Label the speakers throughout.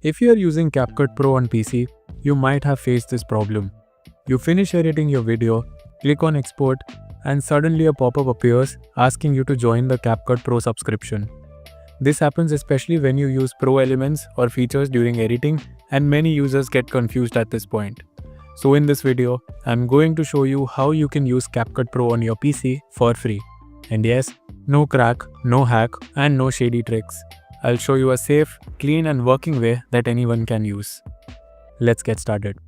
Speaker 1: If you are using CapCut Pro on PC, you might have faced this problem. You finish editing your video, click on export, and suddenly a pop-up appears asking you to join the CapCut Pro subscription. This happens especially when you use Pro elements or features during editing, and many users get confused at this point. So in this video, I'm going to show you how you can use CapCut Pro on your PC for free. And yes, no crack, no hack, and no shady tricks. I'll show you a safe, clean and working way that anyone can use. Let's get started.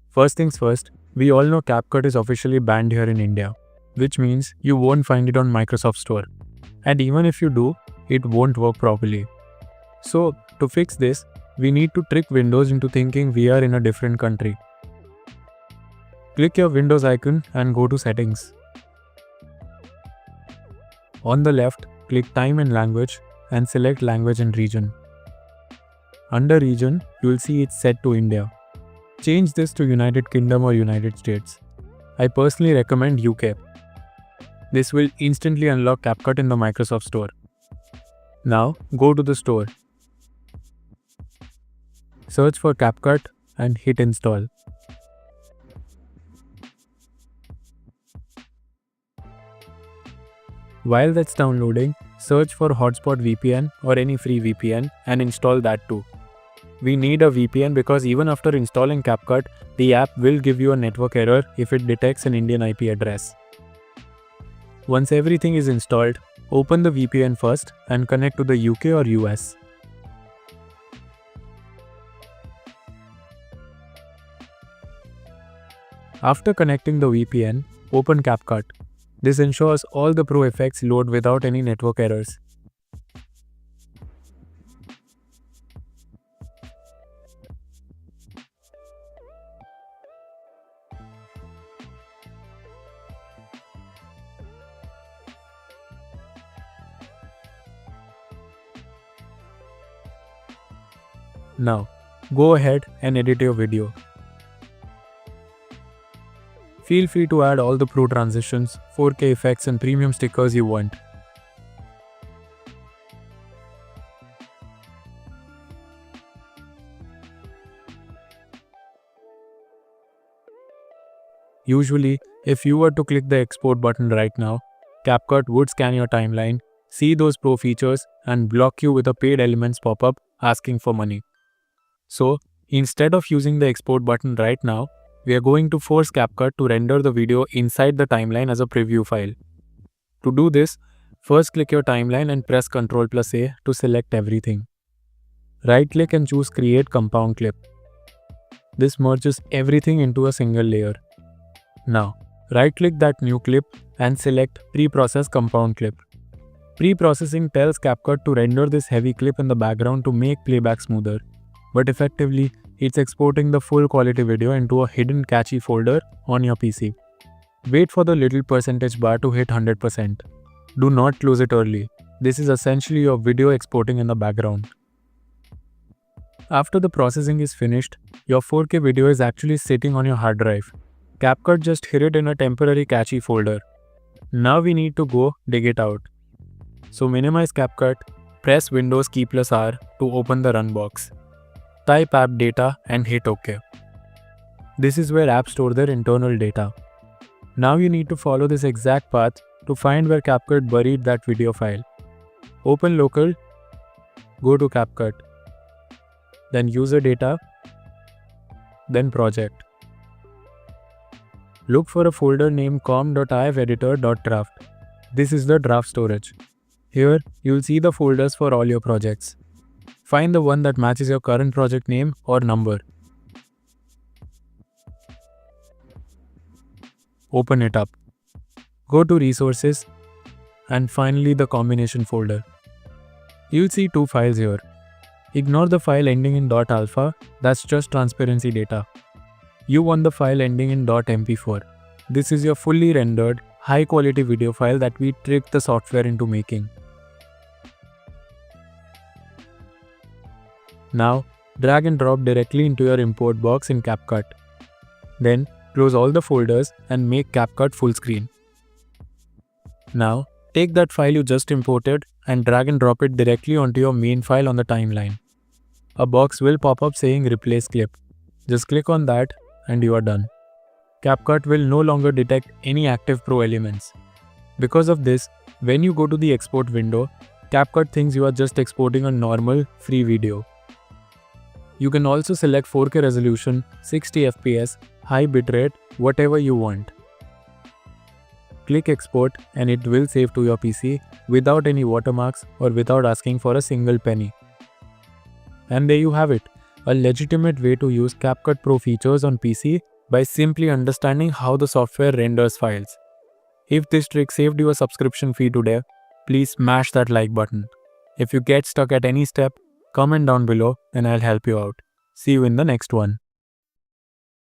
Speaker 1: First things first, we all know CapCut is officially banned here in India, which means you won't find it on Microsoft Store. And even if you do, it won't work properly. So, to fix this, we need to trick Windows into thinking we are in a different country. Click your Windows icon and go to Settings. On the left, click Time and Language and select Language and Region. Under Region, you will see it's set to India. Change this to United Kingdom or United States. I personally recommend UK. This will instantly unlock CapCut in the Microsoft Store. Now, go to the store. Search for CapCut and hit install. While that's downloading, search for Hotspot VPN or any free VPN and install that too. We need a VPN because even after installing CapCut, the app will give you a network error if it detects an Indian IP address. Once everything is installed, open the VPN first and connect to the UK or US. After connecting the VPN, open CapCut. This ensures all the Pro effects load without any network errors. Now, go ahead and edit your video. Feel free to add all the Pro transitions, 4K effects and premium stickers you want. Usually, if you were to click the export button right now, CapCut would scan your timeline, see those Pro features and block you with a paid elements pop-up asking for money. So, instead of using the export button right now, we are going to force CapCut to render the video inside the timeline as a preview file. To do this, first click your timeline and press Ctrl+A to select everything. Right-click and choose Create Compound Clip. This merges everything into a single layer. Now, right-click that new clip and select Pre-process Compound Clip. Pre-processing tells CapCut to render this heavy clip in the background to make playback smoother. But effectively, it's exporting the full quality video into a hidden cache folder on your PC. Wait for the little percentage bar to hit 100%. Do not close it early. This is essentially your video exporting in the background. After the processing is finished, your 4K video is actually sitting on your hard drive. CapCut just hid it in a temporary cache folder. Now we need to go dig it out. So minimize CapCut, press Windows key +R to open the run box. Type app data and hit OK. This is where apps store their internal data. Now you need to follow this exact path to find where CapCut buried that video file. Open local, go to CapCut, then user data, then project. Look for a folder named com.ifeditor.draft. This is the draft storage. Here, you'll see the folders for all your projects. Find the one that matches your current project name or number. Open it up. Go to Resources and finally the combination folder. You'll see two files here. Ignore the file ending in .alpha, that's just transparency data. You want the file ending in .mp4. This is your fully rendered, high quality video file that we tricked the software into making. Now, drag and drop directly into your import box in CapCut. Then, close all the folders and make CapCut full screen. Now, Take that file you just imported and drag and drop it directly onto your main file on the timeline. A box will pop up saying replace clip. Just click on that and you are done. CapCut will no longer detect any active Pro elements. Because of this, when you go to the export window, CapCut thinks you are just exporting a normal, free video. You can also select 4K resolution, 60 FPS, high bitrate, whatever you want. Click export and it will save to your PC without any watermarks or without asking for a single penny. And there you have it, a legitimate way to use CapCut Pro features on PC by simply understanding how the software renders files. If this trick saved you a subscription fee today, please smash that like button. If you get stuck at any step, comment down below and I'll help you out. See you in the next one.